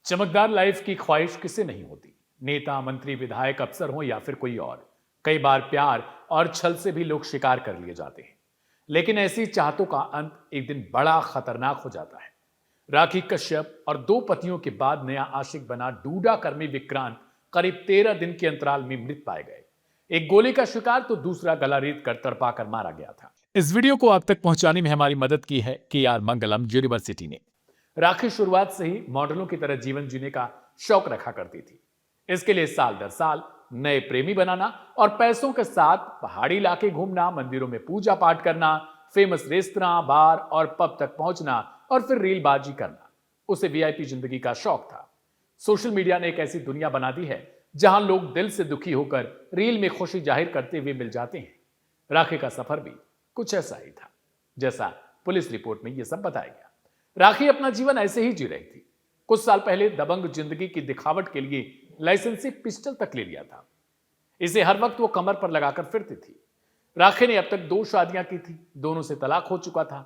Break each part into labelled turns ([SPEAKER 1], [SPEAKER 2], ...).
[SPEAKER 1] चमकदार लाइफ की ख्वाहिश किसे नहीं होती। नेता, मंत्री, विधायक, अफसर हो या फिर कोई और। कई बार प्यार और छल से भी लोग शिकार कर लिए जाते हैं, लेकिन ऐसी चाहतों का अंत एक दिन बड़ा खतरनाक हो जाता है। राखी कश्यप और दो पतियों के बाद नया आशिक बना डूडा कर्मी विक्रांत करीब 13 दिन के अंतराल में मृत पाए गए। एक गोली का शिकार तो दूसरा गला रेत कर तड़पा कर मारा गया था। इस वीडियो को आप तक पहुंचाने में हमारी मदद की है KR मंगलम यूनिवर्सिटी ने। राखी शुरुआत से ही मॉडलों की तरह जीवन जीने का शौक रखा करती थी। इसके लिए साल दर साल नए प्रेमी बनाना और पैसों के साथ पहाड़ी इलाके घूमना, मंदिरों में पूजा पाठ करना, फेमस रेस्तरां, बार और पब तक पहुंचना और फिर रीलबाजी करना उसे VIP जिंदगी का शौक था। सोशल मीडिया ने एक ऐसी दुनिया बना दी है जहां लोग दिल से दुखी होकर रील में खुशी जाहिर करते हुए मिल जाते हैं। राखी का सफर भी कुछ ऐसा ही था, जैसा पुलिस रिपोर्ट में यह सब बताया गया। राखी अपना जीवन ऐसे ही जी रही थी। कुछ साल पहले दबंग जिंदगी की दिखावट के लिए लाइसेंसी पिस्टल तक ले लिया था। इसे हर वक्त वो कमर पर लगाकर फिरती थी। राखी ने अब तक 2 शादियां की थी, दोनों से तलाक हो चुका था।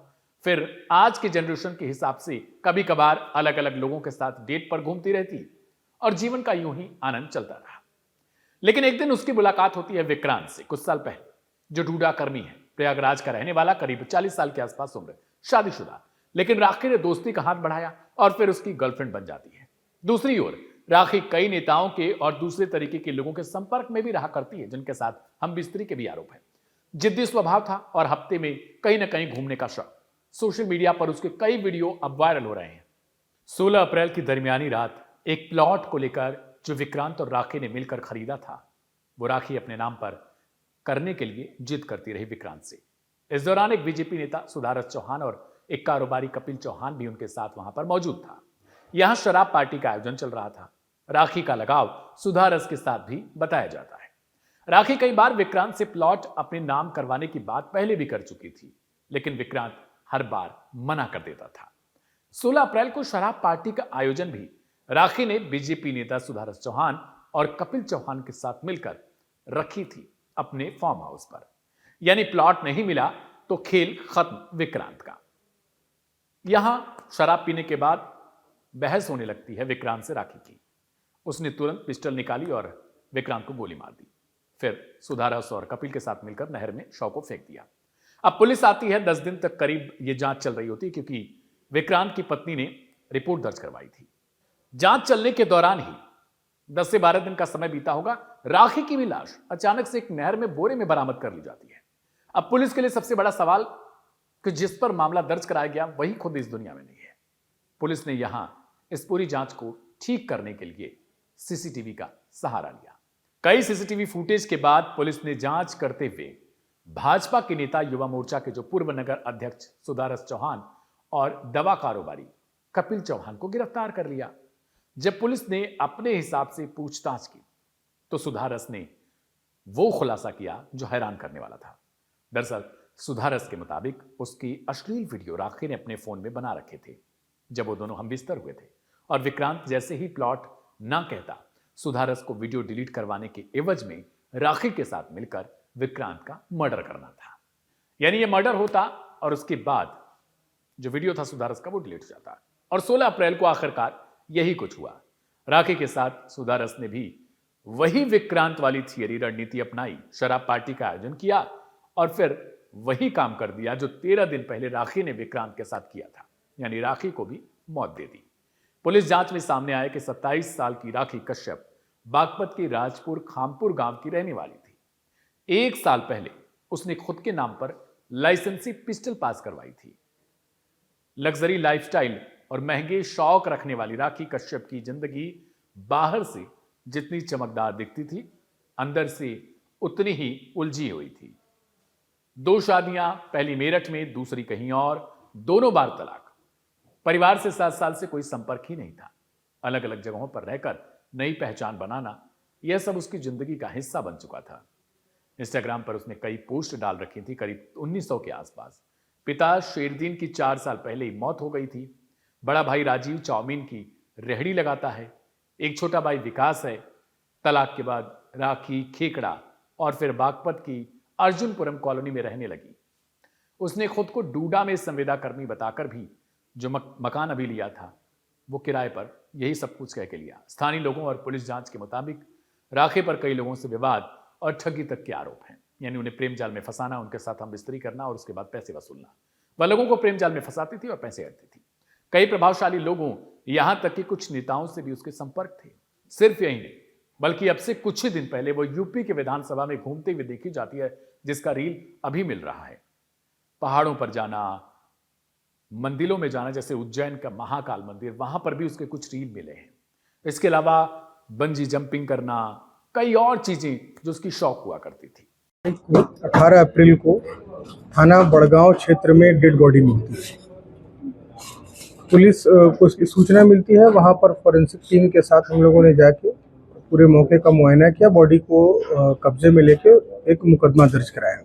[SPEAKER 1] फिर आज के जनरेशन के हिसाब से कभी कभार अलग अलग लोगों के साथ डेट पर घूमती रहती और जीवन का यूं ही आनंद चलता रहा। लेकिन एक दिन उसकी मुलाकात होती है विक्रांत से, कुछ साल पहले, जो डूडा कर्मी है, प्रयागराज का रहने वाला, करीब 40 साल के आसपास उम्र, शादीशुदा। लेकिन राखी ने दोस्ती का हाथ बढ़ाया और फिर उसकी गर्लफ्रेंड बन जाती है। दूसरी ओर राखी कई नेताओं के और दूसरे तरीके के लोगों के संपर्क में भी रहा करती है, जिनके साथ हम बिस्तरी के भी आरोप हैं। जिद्दी स्वभाव था और हफ्ते में कहीं ना कहीं घूमने का शौक। सोशल मीडिया पर उसके कई वीडियो अब वायरल हो रहे हैं। 16 अप्रैल की दरमियानी रात एक प्लॉट को लेकर जो विक्रांत और राखी ने मिलकर खरीदा था, वो राखी अपने नाम पर करने के लिए जिद करती रही विक्रांत से। इस दौरान एक BJP नेता सुधारस चौहान और एक कारोबारी कपिल चौहान भी उनके साथ वहां पर मौजूद था। यहां शराब पार्टी का आयोजन चल रहा था। राखी का लगाव सुधारस के साथ भी बताया जाता है। राखी कई बार विक्रांत से प्लॉट अपने नाम करवाने की बात पहले भी कर चुकी थी, लेकिन विक्रांत हर बार मना कर देता था। 16 अप्रैल को शराब पार्टी का आयोजन भी राखी ने BJP नेता सुधारस चौहान और कपिल चौहान के साथ मिलकर रखी थी अपने फार्म हाउस पर। यानी प्लॉट नहीं मिला तो खेल खत्म विक्रांत का। यहां शराब पीने के बाद बहस होने लगती है विक्रांत से राखी की। उसने तुरंत पिस्टल निकाली और विक्रांत को गोली मार दी। फिर सुधारस और कपिल के साथ मिलकर नहर में शव को फेंक दिया। अब पुलिस आती है। 10 दिन तक करीब यह जांच चल रही होती, क्योंकि विक्रांत की पत्नी ने रिपोर्ट दर्ज करवाई थी। जांच चलने के दौरान ही 10 से 12 दिन का समय बीता होगा, राखी की भी लाश अचानक से एक नहर में बोरे में बरामद कर ली जाती है। अब पुलिस के लिए सबसे बड़ा सवाल कि जिस पर मामला दर्ज कराया गया वही खुद इस दुनिया में नहीं है। पुलिस ने यहां इस पूरी जांच को ठीक करने के लिए CCTV का सहारा लिया। कई CCTV फुटेज के बाद पुलिस ने जांच करते हुए भाजपा के नेता, युवा मोर्चा के जो पूर्व नगर अध्यक्ष सुधारस चौहान और दवा कारोबारी कपिल चौहान को गिरफ्तार कर लिया। जब पुलिस ने अपने हिसाब से पूछताछ की तो सुधारस ने वो खुलासा किया जो हैरान करने वाला था। दरअसल सुधारस के मुताबिक उसकी अश्लील वीडियो राखी ने अपने फोन में बना रखे थे जब वो दोनों हमबिस्तर हुए थे, और विक्रांत जैसे ही प्लॉट ना कहता, सुधारस को वीडियो डिलीट करवाने के एवज में राखी के साथ मिलकर विक्रांत का मर्डर करना था। यानी ये मर्डर होता और उसके बाद जो वीडियो था सुधारस का वो डिलीट हो जाता। और 16 अप्रैल को आखिरकार यही कुछ हुआ। राखी के साथ सुधारस ने भी वही विक्रांत वाली थियरी, रणनीति अपनाई। शराब पार्टी का आयोजन किया और फिर वही काम कर दिया जो 13 दिन पहले राखी ने विक्रांत के साथ किया था, यानी राखी को भी मौत दे दी। पुलिस जांच में सामने आया कि 27 साल की राखी कश्यप बागपत के राजपुर खामपुर गांव की रहने वाली थी। 1 साल पहले उसने खुद के नाम पर लाइसेंसी पिस्टल पास करवाई थी। लग्जरी लाइफस्टाइल और महंगे शौक रखने वाली राखी कश्यप की जिंदगी बाहर से जितनी चमकदार दिखती थी, अंदर से उतनी ही उलझी हुई थी। 2 शादियां, पहली मेरठ में, दूसरी कहीं और, दोनों बार तलाक। परिवार से 7 साल से कोई संपर्क ही नहीं था। अलग अलग जगहों पर रहकर नई पहचान बनाना, यह सब उसकी जिंदगी का हिस्सा बन चुका था। इंस्टाग्राम पर उसने कई पोस्ट डाल रखी थी, करीब 1900 के आसपास। पिता शेरदीन की 4 साल पहले ही मौत हो गई थी। बड़ा भाई राजीव चाउमीन की रेहड़ी लगाता है। एक छोटा भाई विकास है। तलाक के बाद राखी खेकड़ा और फिर बागपत की अर्जुनपुरम कॉलोनी में रहने लगी। उसने खुद को डूडा में संविदा कर्मी बताकर भी जो मकान अभी लिया था वो किराए पर यही सब कुछ कह के लिया। स्थानीय लोगों और पुलिस जांच के मुताबिक राखे पर कई लोगों से विवाद और ठगी तक के आरोप हैं। यानी उन्हें प्रेम जाल में फंसाना, उनके साथ हम बिस्तरी करना और उसके बाद पैसे वसूलना। वह लोगों को प्रेम जाल में फंसाती थी और पैसे लेती थी। कई प्रभावशाली लोगों, यहां तक कि कुछ नेताओं से भी उसके संपर्क थे। सिर्फ यही नहीं, बल्कि अब से कुछ ही दिन पहले वो यूपी के विधानसभा में घूमते हुए देखी जाती है, जिसका रील अभी मिल रहा है। पहाड़ों पर जाना, मंदिरों में जाना, जैसे उज्जैन का महाकाल मंदिर, वहां पर भी उसके कुछ रील मिले हैं। इसके अलावा बंजी जंपिंग करना, कई और चीजें जो उसकी शौक हुआ करती थी।
[SPEAKER 2] 18 अप्रैल को थाना बड़गांव क्षेत्र में डेड बॉडी मिलती है। पुलिस को इसकी सूचना मिलती है। वहां पर फॉरेंसिक टीम के साथ हम लोगों ने जाके पूरे मौके का मुआयना किया, बॉडी को कब्जे में लेके एक मुकदमा दर्ज कराया।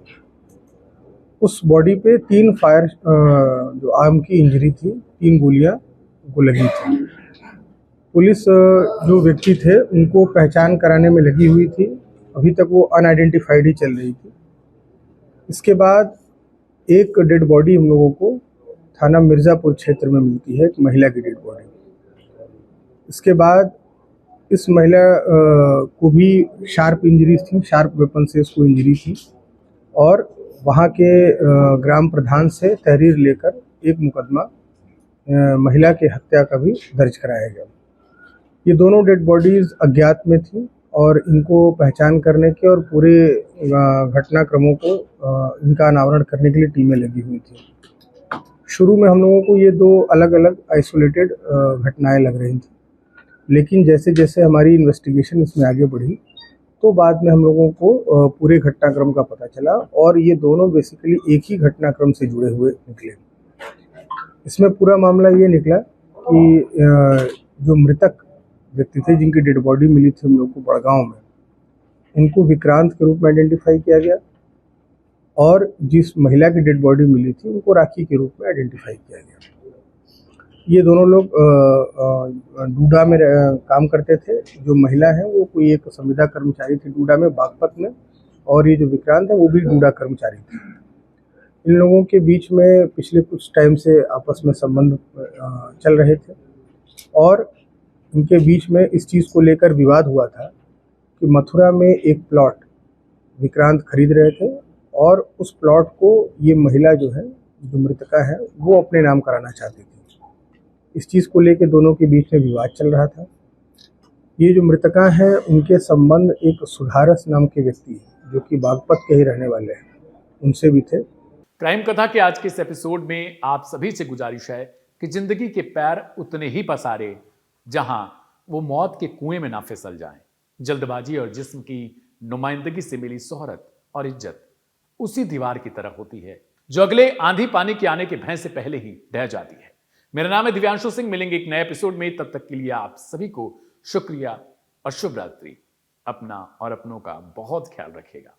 [SPEAKER 2] उस बॉडी पे 3 फायर जो आर्म की इंजरी थी, 3 गोलियां लगी थी। पुलिस जो व्यक्ति थे उनको पहचान कराने में लगी हुई थी। अभी तक वो अनआइडेंटिफाइड ही चल रही थी। इसके बाद एक डेड बॉडी हम लोगों को थाना मिर्ज़ापुर क्षेत्र में मिलती है, एक महिला की डेड बॉडी। इसके बाद इस महिला को भी शार्प इंजरीज थी, शार्प वेपन से इसको इंजरी थी और वहाँ के ग्राम प्रधान से तहरीर लेकर एक मुकदमा महिला की हत्या का भी दर्ज कराया गया। ये दोनों डेड बॉडीज अज्ञात में थी और इनको पहचान करने के और पूरे घटनाक्रमों को इनका अनावरण करने के लिए टीमें लगी हुई थी। शुरू में हम लोगों को ये 2 अलग अलग आइसोलेटेड घटनाएं लग रही थी, लेकिन जैसे जैसे हमारी इन्वेस्टिगेशन इसमें आगे बढ़ी तो बाद में हम लोगों को पूरे घटनाक्रम का पता चला और ये दोनों बेसिकली एक ही घटनाक्रम से जुड़े हुए निकले। इसमें पूरा मामला ये निकला कि जो मृतक व्यक्ति थे, जिनकी डेड बॉडी मिली थी हम लोग को बड़गांव में, इनको विक्रांत के रूप में आइडेंटिफाई किया गया और जिस महिला की डेड बॉडी मिली थी उनको राखी के रूप में आइडेंटिफाई किया गया। ये दोनों लोग डूडा में काम करते थे। जो महिला है वो कोई एक संविदा कर्मचारी थी डूडा में, बागपत में, और ये जो विक्रांत है वो भी डूडा कर्मचारी थे। इन लोगों के बीच में पिछले कुछ टाइम से आपस में संबंध चल रहे थे और इनके बीच में इस चीज़ को लेकर विवाद हुआ था कि मथुरा में एक प्लॉट विक्रांत खरीद रहे थे और उस प्लॉट को ये महिला जो है, जो मृतका है, वो अपने नाम कराना चाहती थी। इस चीज़ को लेकर दोनों के बीच में विवाद चल रहा था। ये जो मृतका है उनके संबंध एक सुधारस नाम के व्यक्ति जो कि बागपत के ही रहने वाले हैं, उनसे भी थे।
[SPEAKER 1] क्राइम कथा के आज के इस एपिसोड में आप सभी से गुजारिश है कि जिंदगी के पैर उतने ही पसारे जहां वो मौत के कुएं में ना फिसल जाएं। जल्दबाजी और जिस्म की नुमाइंदगी से मिली शोहरत और इज्जत उसी दीवार की तरह होती है जो अगले आंधी पानी के आने के भय से पहले ही ढह जाती है। मेरा नाम है दिव्यांशु सिंह। मिलेंगे एक नए एपिसोड में, तब तक के लिए आप सभी को शुक्रिया और शुभ रात्रि। अपना और अपनों का बहुत ख्याल रखिएगा।